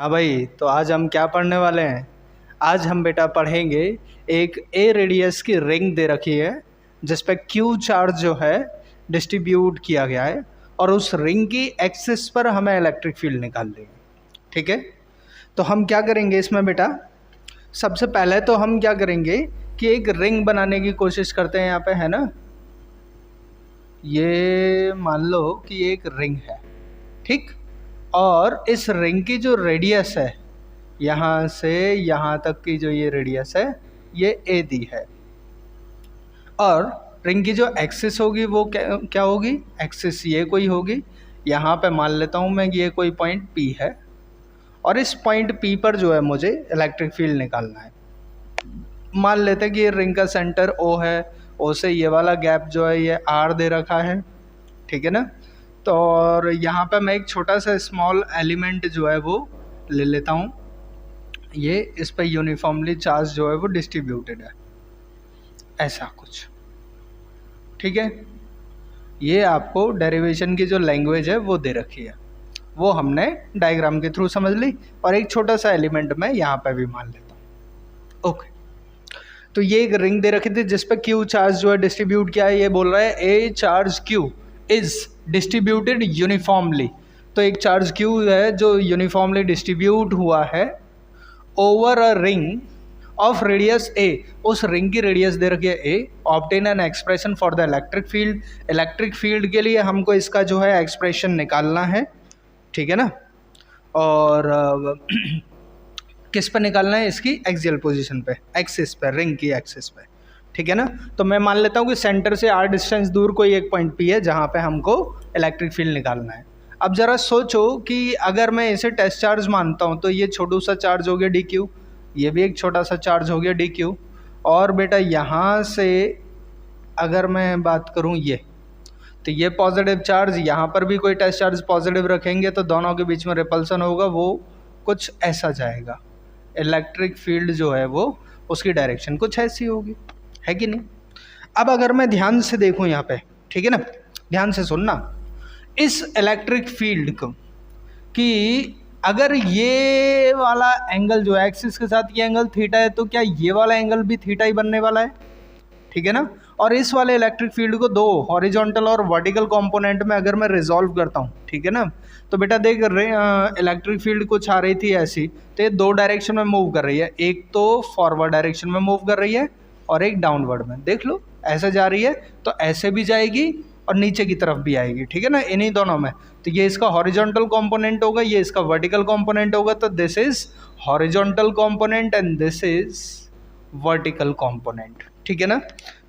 हाँ भाई, तो आज हम क्या पढ़ने वाले हैं। आज हम बेटा पढ़ेंगे एक ए रेडियस की रिंग दे रखी है जिस पे क्यू चार्ज जो है डिस्ट्रीब्यूट किया गया है और उस रिंग की एक्सिस पर हमें इलेक्ट्रिक फील्ड निकालनी है। ठीक है, तो हम क्या करेंगे इसमें बेटा, सबसे पहले तो हम क्या करेंगे कि एक रिंग बनाने की कोशिश करते हैं। यहाँ पे है ना, ये मान लो कि एक रिंग है, ठीक। और इस रिंग की जो रेडियस है, यहाँ से यहाँ तक की जो ये रेडियस है, ये ए दी है। और रिंग की जो एक्सिस होगी वो क्या होगी, एक्सिस ये कोई होगी। यहाँ पे मान लेता हूँ मैं ये कोई पॉइंट पी है और इस पॉइंट पी पर जो है मुझे इलेक्ट्रिक फील्ड निकालना है। मान लेते हैं कि ये रिंग का सेंटर ओ है, ओ से ये वाला गैप जो है ये आर दे रखा है, ठीक है ना। तो और यहाँ पे मैं एक छोटा सा स्मॉल एलिमेंट जो है वो ले लेता हूँ। ये इस पर यूनिफॉर्मली चार्ज जो है वो डिस्ट्रीब्यूटेड है, ऐसा कुछ, ठीक है। ये आपको डेरिवेशन की जो लैंग्वेज है वो दे रखी है, वो हमने डायग्राम के थ्रू समझ ली। और एक छोटा सा एलिमेंट मैं यहाँ पे भी मान लेता हूँ। ओके, तो ये एक रिंग दे रखी थी जिस पे क्यू चार्ज जो है डिस्ट्रीब्यूट किया है। ये बोल रहा है ए charge Q is distributed uniformly. तो एक चार्ज क्यू है जो यूनिफॉर्मली डिस्ट्रीब्यूट हुआ है over a ring of radius a. उस रिंग की रेडियस दे रखी है a. Obtain an expression for the electric field. Electric field के लिए हमको इसका जो है एक्सप्रेशन निकालना है, ठीक है ना। और किस पर निकालना है, इसकी एक्सियल पोजीशन पे, एक्सिस पे, रिंग की एक्सिस पे, ठीक है ना। तो मैं मान लेता हूँ कि सेंटर से आर डिस्टेंस दूर कोई एक पॉइंट पी है जहाँ पे हमको इलेक्ट्रिक फील्ड निकालना है। अब ज़रा सोचो कि अगर मैं इसे टेस्ट चार्ज मानता हूँ तो ये छोटू सा चार्ज हो गया डी क्यू, ये भी एक छोटा सा चार्ज हो गया डी क्यू। और बेटा यहाँ से अगर मैं बात करूँ ये, तो ये पॉजिटिव चार्ज, यहाँ पर भी कोई टेस्ट चार्ज पॉजिटिव रखेंगे तो दोनों के बीच में रिपल्सन होगा, वो कुछ ऐसा जाएगा। इलेक्ट्रिक फील्ड जो है वो उसकी डायरेक्शन कुछ ऐसी होगी, है कि नहीं। अब अगर मैं ध्यान से देखूं यहाँ पे, ठीक है ना, ध्यान से सुनना इस इलेक्ट्रिक फील्ड को, कि अगर ये वाला एंगल जो है एक्सिस के साथ ये एंगल थीटा है तो क्या ये वाला एंगल भी थीटा ही बनने वाला है, ठीक है ना। और इस वाले इलेक्ट्रिक फील्ड को दो हॉरिजॉन्टल और वर्टिकल कंपोनेंट में अगर मैं रिजॉल्व करता हूँ, ठीक है ना, तो बेटा देख इलेक्ट्रिक फील्ड कुछ आ रही थी ऐसी, तो ये दो डायरेक्शन में मूव कर रही है। एक तो फॉरवर्ड डायरेक्शन में मूव कर रही है और एक डाउनवर्ड में, देख लो ऐसे जा रही है, तो ऐसे भी जाएगी और नीचे की तरफ भी आएगी, ठीक है ना, इन्हीं दोनों में। तो ये इसका हॉरिजॉन्टल कंपोनेंट होगा, ये इसका वर्टिकल कंपोनेंट होगा। तो this is horizontal component and this is vertical component, ठीक है ना।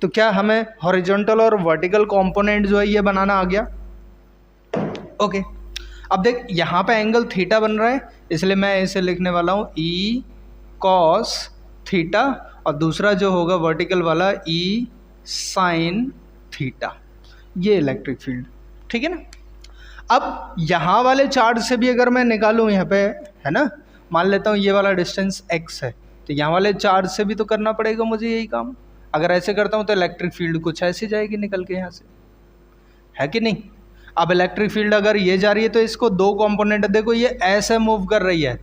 तो क्या हमें हॉरिजॉन्टल और वर्टिकल कंपोनेंट जो है ये बनाना आ गया। ओके, अब देख यहाँ पे एंगल थीटा बन रहा है, इसलिए मैं इसे लिखने वाला हूँ ई कॉस थीटा, और दूसरा जो होगा वर्टिकल वाला ई साइन थीटा। ये इलेक्ट्रिक फील्ड, ठीक है ना। अब यहाँ वाले चार्ज से भी अगर मैं निकालूँ यहाँ पे, है ना, मान लेता हूँ ये वाला डिस्टेंस x है, तो यहाँ वाले चार्ज से भी तो करना पड़ेगा मुझे यही काम। अगर ऐसे करता हूँ तो इलेक्ट्रिक फील्ड कुछ ऐसी जाएगी निकल के यहाँ से, है कि नहीं। अब इलेक्ट्रिक फील्ड अगर ये जा रही है तो इसको दो कंपोनेंट, देखो ये ऐसे मूव कर रही है,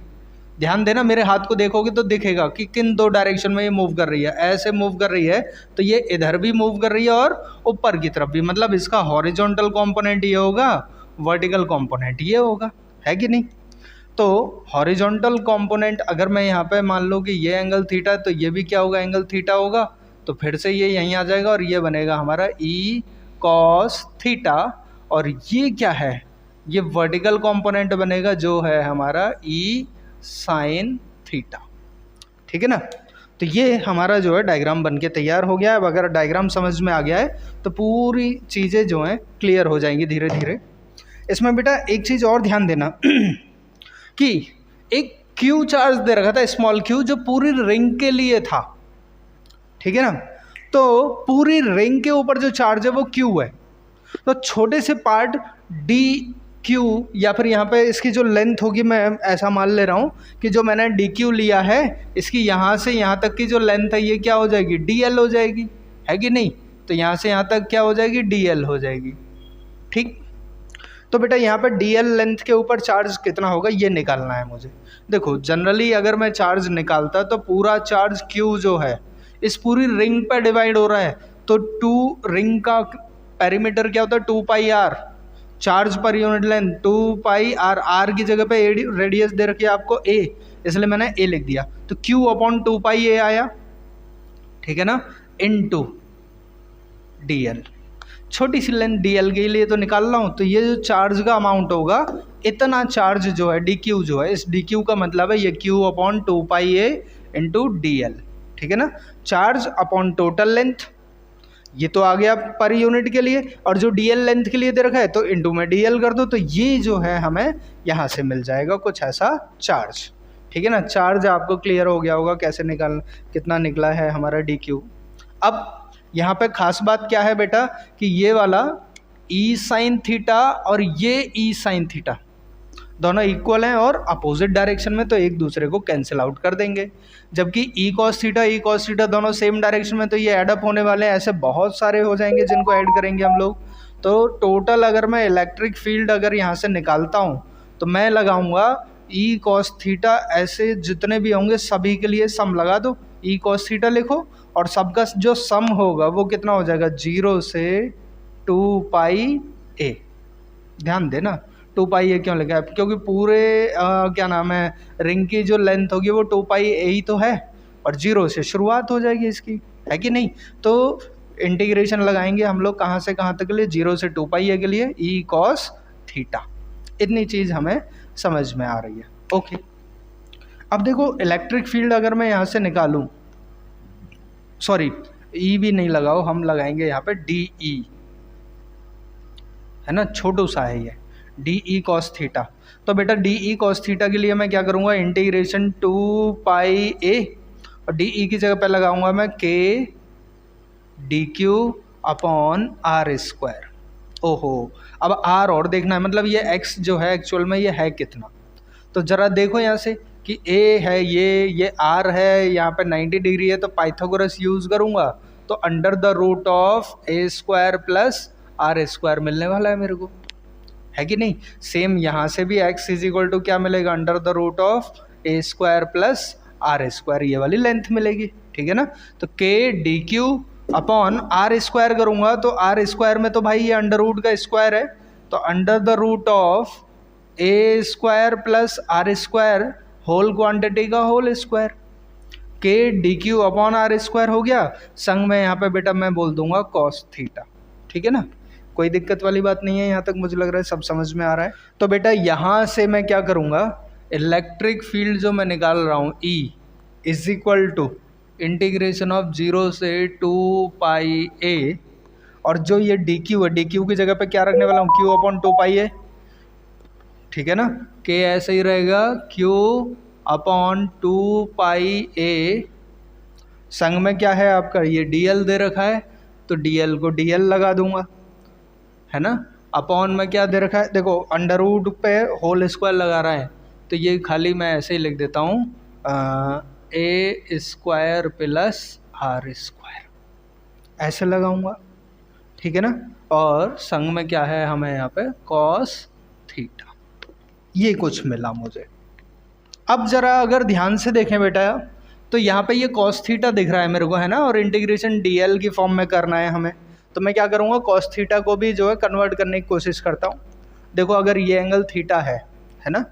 ध्यान देना, मेरे हाथ को देखोगे तो दिखेगा कि किन दो डायरेक्शन में ये मूव कर रही है। ऐसे मूव कर रही है तो ये इधर भी मूव कर रही है और ऊपर की तरफ भी, मतलब इसका हॉरिजॉन्टल कंपोनेंट ये होगा, वर्टिकल कंपोनेंट ये होगा, है कि नहीं। तो हॉरिजॉन्टल कंपोनेंट अगर मैं यहाँ पे मान लो कि ये एंगल थीटा है तो ये भी क्या होगा, एंगल थीटा होगा। तो फिर से ये यहीं आ जाएगा और ये बनेगा हमारा ई कॉस थीटा, और ये क्या है, ये वर्टिकल कंपोनेंट बनेगा जो है हमारा ई साइन थीटा, ठीक है ना। तो ये हमारा जो है डायग्राम बन के तैयार हो गया है। अब अगर डायग्राम समझ में आ गया है तो पूरी चीज़ें जो हैं क्लियर हो जाएंगी धीरे धीरे। इसमें बेटा एक चीज़ और ध्यान देना कि एक क्यू चार्ज दे रखा था, स्मॉल क्यू, जो पूरी रिंग के लिए था, ठीक है ना। तो पूरी रिंग के ऊपर जो चार्ज है वो क्यू है, तो छोटे से पार्ट डी क्यू, या फिर यहाँ पे इसकी जो लेंथ होगी, मैं ऐसा मान ले रहा हूँ कि जो मैंने डी क्यू लिया है, इसकी यहाँ से यहाँ तक की जो लेंथ है ये क्या हो जाएगी, डी एल हो जाएगी, है कि नहीं। तो यहाँ से यहाँ तक क्या हो जाएगी, डी एल हो जाएगी, ठीक। तो बेटा यहाँ पर डी एल लेंथ के ऊपर चार्ज कितना होगा ये निकालना है मुझे। देखो जनरली अगर मैं चार्ज निकालता तो पूरा चार्ज क्यू जो है इस पूरी रिंग पर डिवाइड हो रहा है, तो टू रिंग का पेरीमीटर क्या होता है 2 पाई आर, चार्ज पर unit length 2 pi r, r की जगह पे रेडियस दे रखी है आपको ए, इसलिए मैंने ए लिख दिया, तो क्यू अपॉन 2 पाई ए आया, ठीक है ना, इनटू डी एल। छोटी सी लेंथ डी एल के लिए तो निकाल रहा हूँ, तो ये जो चार्ज का अमाउंट होगा इतना चार्ज जो है डी क्यू जो है, इस डी क्यू का मतलब है ये क्यू अपॉन 2 पाई ए इंटू डी एल, ठीक है ना। चार्ज अपॉन टोटल लेंथ ये तो आ गया पर यूनिट के लिए, और जो डी एल लेंथ के लिए दे रखा है तो इंटू में डी एल कर दो, तो ये जो है हमें यहाँ से मिल जाएगा कुछ ऐसा चार्ज, ठीक है ना। चार्ज आपको क्लियर हो गया होगा कैसे निकाल, कितना निकला है हमारा डी क्यू। अब यहाँ पे खास बात क्या है बेटा कि ये वाला ई साइन थीटा और ये ई साइन थीटा दोनों इक्वल हैं और अपोजिट डायरेक्शन में, तो एक दूसरे को कैंसिल आउट कर देंगे, जबकि ई कॉस थीटा दोनों सेम डायरेक्शन में, तो ये एडअप होने वाले हैं, ऐसे बहुत सारे हो जाएंगे जिनको ऐड करेंगे हम लोग। तो टोटल अगर मैं इलेक्ट्रिक फील्ड अगर यहाँ से निकालता हूँ तो मैं लगाऊंगा ई कॉस थीटा, ऐसे जितने भी होंगे सभी के लिए सम लगा दो, ई कॉस थीटा लिखो और सबका जो सम होगा वो कितना हो जाएगा 0 से 2 पाई ए। ध्यान देना 2 पाई ए क्यों लिखा है, क्योंकि पूरे क्या नाम है रिंग की जो लेंथ होगी वो 2 पाई ए ही तो है, और 0 से शुरुआत हो जाएगी इसकी, है कि नहीं। तो इंटीग्रेशन लगाएंगे हम लोग कहाँ से कहाँ तक के लिए, 0 से 2 पाई ए के लिए ई कॉस थीटा, इतनी चीज़ हमें समझ में आ रही है। ओके, अब देखो इलेक्ट्रिक फील्ड अगर मैं यहाँ से निकालूँ, सॉरी ई भी नहीं लगाओ, हम लगाएंगे यहाँ पे डी ई, है ना, छोटू सा है ये डी ई कॉस थीटा। तो बेटा डी ई कॉस थीटा के लिए मैं क्या करूँगा, इंटीग्रेशन 2 पाई ए और डी ई की जगह पे लगाऊंगा मैं K D Q upon R square. ओहो, अब आर और देखना है, मतलब ये एक्स जो है एक्चुअल में ये है कितना, तो ज़रा देखो यहाँ से कि ए है ये आर है, यहाँ पे 90 डिग्री है, तो पाइथागोरस यूज़ करूँगा, तो under the root of A square plus R square मिलने वाला है मेरे को, है कि नहीं। सेम यहाँ से भी x इज इक्वल टू क्या मिलेगा, under the root of A square plus R square, ये वाली लेंथ मिलेगी, ठीक है ना। तो K D Q upon R square करूँगा, तो आर स्क्वायर में तो भाई ये अंडर रूट का स्क्वायर है, तो under the root of A square plus R square whole quantity का whole square, K D Q upon R square हो गया, संग में यहाँ पे बेटा मैं बोल दूंगा कॉस थीटा, ठीक है ना। कोई दिक्कत वाली बात नहीं है, यहाँ तक मुझे लग रहा है सब समझ में आ रहा है। तो बेटा यहाँ से मैं क्या करूँगा, इलेक्ट्रिक फील्ड जो मैं निकाल रहा हूँ E is equal to integration of 0 से 2 पाई A, और जो ये डी क्यू है, डी क्यू की जगह पे क्या रखने वाला हूँ, Q अपॉन 2 पाई A, ठीक है ना। K ऐसे ही रहेगा Q अपॉन 2 पाई A, संग में क्या है आपका ये DL दे रखा है, तो DL को DL लगा दूंगा, है ना। अपॉन में क्या दे रखा है, देखो अंडर रूट पे होल स्क्वायर लगा रहा है, तो ये खाली मैं ऐसे ही लिख देता हूँ A square plus R square, ऐसे लगाऊंगा, ठीक है ना। और संग में क्या है हमें यहाँ पे कॉस थीटा, ये कुछ मिला मुझे। अब ज़रा अगर ध्यान से देखें बेटा, तो यहाँ पे ये कॉस थीटा दिख रहा है मेरे को, है ना, और इंटीग्रेशन डीएल की फॉर्म में करना है हमें, तो मैं क्या करूँगा कॉस थीटा को भी जो है कन्वर्ट करने की कोशिश करता हूँ। देखो अगर ये एंगल थीटा है ना,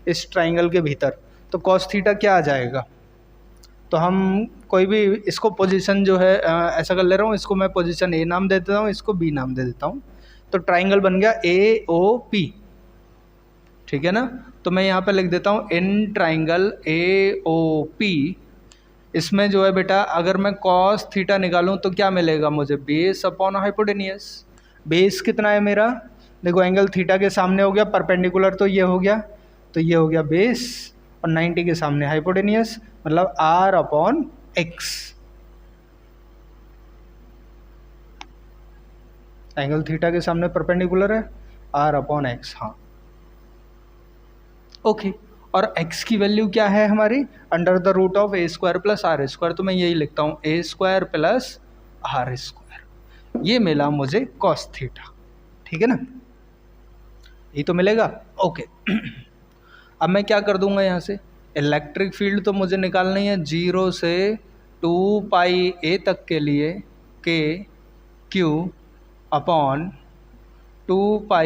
इस ट्राइंगल के भीतर, तो कॉस थीटा क्या आ जाएगा, तो हम कोई भी इसको पोजीशन जो है ऐसा कर ले रहा हूँ, इसको मैं पोजीशन ए नाम दे देता हूँ, इसको बी नाम दे देता हूँ, तो ट्राइंगल बन गया ए ओ पी, ठीक है ना। तो मैं यहाँ पे लिख देता हूँ in triangle A O P, इसमें जो है बेटा अगर मैं कॉस थीटा निकालूं तो क्या मिलेगा मुझे, बेस अपॉन हाइपोटेनियस। बेस कितना है मेरा, देखो एंगल थीटा के सामने हो गया परपेंडिकुलर, तो ये हो गया, तो ये हो गया बेस, और 90 के सामने हाइपोटेनियस, मतलब R upon X. Angle theta के सामने परपेंडिकुलर है, आर अपॉन एक्स, हाँ ओके। और x की वैल्यू क्या है हमारी, under the root of A square plus R square, तो मैं यही लिखता हूँ A square plus R square, ये मिला मुझे कॉस थीटा, ठीक है ना। यही तो मिलेगा। ओके अब मैं क्या कर दूंगा यहाँ से, इलेक्ट्रिक फील्ड तो मुझे निकालनी है 0 से 2πa तक के लिए के क्यू अपॉन 2πa।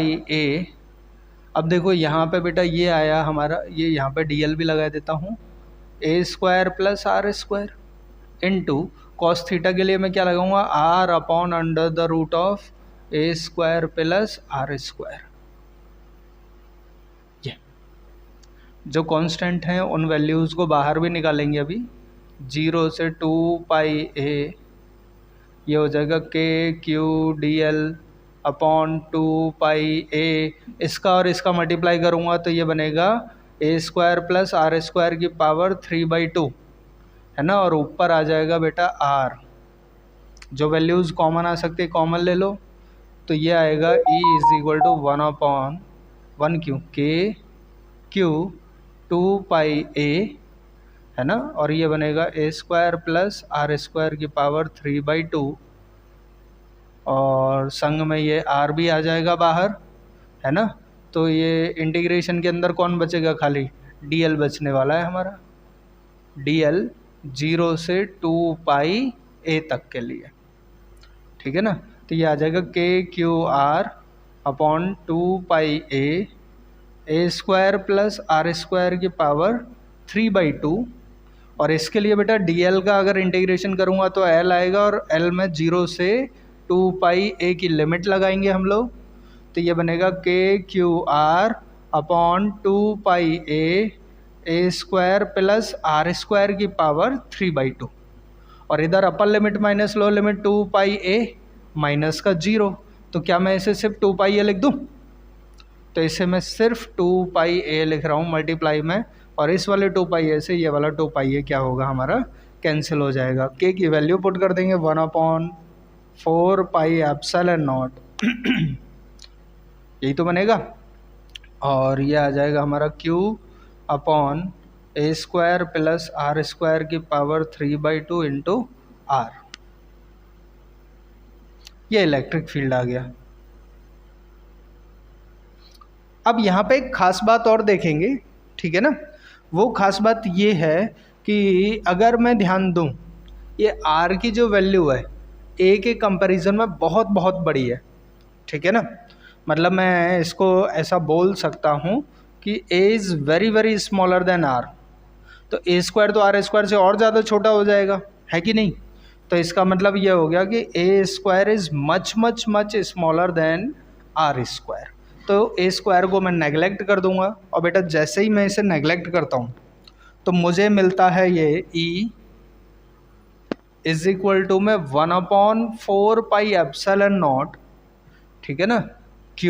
अब देखो यहाँ पे बेटा ये आया हमारा, ये यहाँ पे dl भी लगा देता हूँ, a² + r² into cos theta के लिए मैं क्या लगाऊंगा, r upon under the root of a² + r²। ये जो कांस्टेंट हैं उन वैल्यूज़ को बाहर भी निकालेंगे अभी। 0 से 2πa ये हो जाएगा के क्यू dl अपॉन 2πa, इसका और इसका मल्टीप्लाई करूँगा तो ये बनेगा a² + r² की पावर 3/2 है ना, और ऊपर आ जाएगा बेटा r। जो वैल्यूज़ कॉमन आ सकती है कॉमन ले लो, तो ये आएगा E = 1/1 के क्यू 2πa है ना, और ये बनेगा a² + r² की पावर 3/2, और संग में ये r भी आ जाएगा बाहर है ना। तो ये इंटीग्रेशन के अंदर कौन बचेगा, खाली dl बचने वाला है हमारा, dl 0 से 2πa तक के लिए, ठीक है ना। तो ये आ जाएगा के Q R upon 2πa a² + r² की पावर 3/2, और इसके लिए बेटा dl का अगर इंटीग्रेशन करूँगा तो l आएगा, और l में 0 से 2πa की लिमिट लगाएंगे हम लोग, तो ये बनेगा के Q R upon 2πa a² + r² की पावर 3/2, और इधर upper limit minus lower limit 2πa minus का 0, तो क्या मैं इसे सिर्फ 2πa लिख दूँ, तो इसे मैं सिर्फ 2πa लिख रहा हूँ मल्टीप्लाई में, और इस वाले 2πa से ये वाला 2πa क्या होगा हमारा, कैंसिल हो जाएगा। के की वैल्यू पुट कर देंगे 1/4πε0 यही तो बनेगा, और ये आ जाएगा हमारा q अपॉन a² + r² की पावर 3/2 इंटू r। ये इलेक्ट्रिक फील्ड आ गया। अब यहाँ पे एक खास बात और देखेंगे, ठीक है ना। वो खास बात ये है कि अगर मैं ध्यान दूँ, ये r की जो वैल्यू है a के कंपैरिजन में बहुत बहुत बड़ी है, ठीक है ना। मतलब मैं इसको ऐसा बोल सकता हूँ कि a is very very smaller than r, तो a² तो r² से और ज़्यादा छोटा हो जाएगा, है कि नहीं। तो इसका मतलब ये हो गया कि a² is much much much smaller than r²। तो a² को मैं नेगलेक्ट कर दूंगा, और बेटा जैसे ही मैं इसे नेगलेक्ट करता हूँ तो मुझे मिलता है ये E = में 1/4πε0, ठीक है ना, Q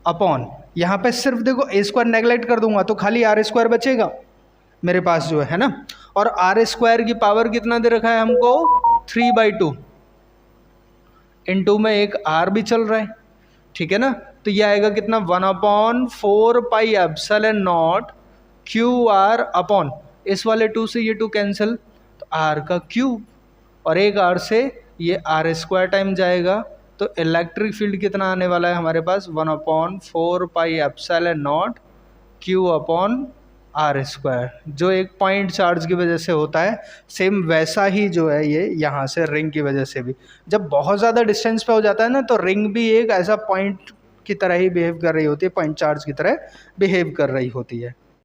अपॉन, यहाँ पे सिर्फ देखो a² नेगलेक्ट कर दूंगा तो खाली r² बचेगा मेरे पास जो है ना, और r² की पावर कितना दे रखा है हमको, 3/2, इनटू में एक r भी चल रहा है, ठीक है ना। तो ये आएगा कितना, 1/4πε0 QR अपॉन, इस वाले 2 से ये 2 कैंसिल, तो r का क्यूब, और एक r से ये r² टाइम जाएगा, तो इलेक्ट्रिक फील्ड कितना आने वाला है हमारे पास, 1/4πε0 Q अपॉन r², जो एक पॉइंट चार्ज की वजह से होता है। सेम वैसा ही जो है ये यहाँ से रिंग की वजह से भी, जब बहुत ज़्यादा डिस्टेंस पे हो जाता है ना, तो रिंग भी एक ऐसा पॉइंट की तरह ही बिहेव कर रही होती है, पॉइंट चार्ज की तरह बिहेव कर रही होती है।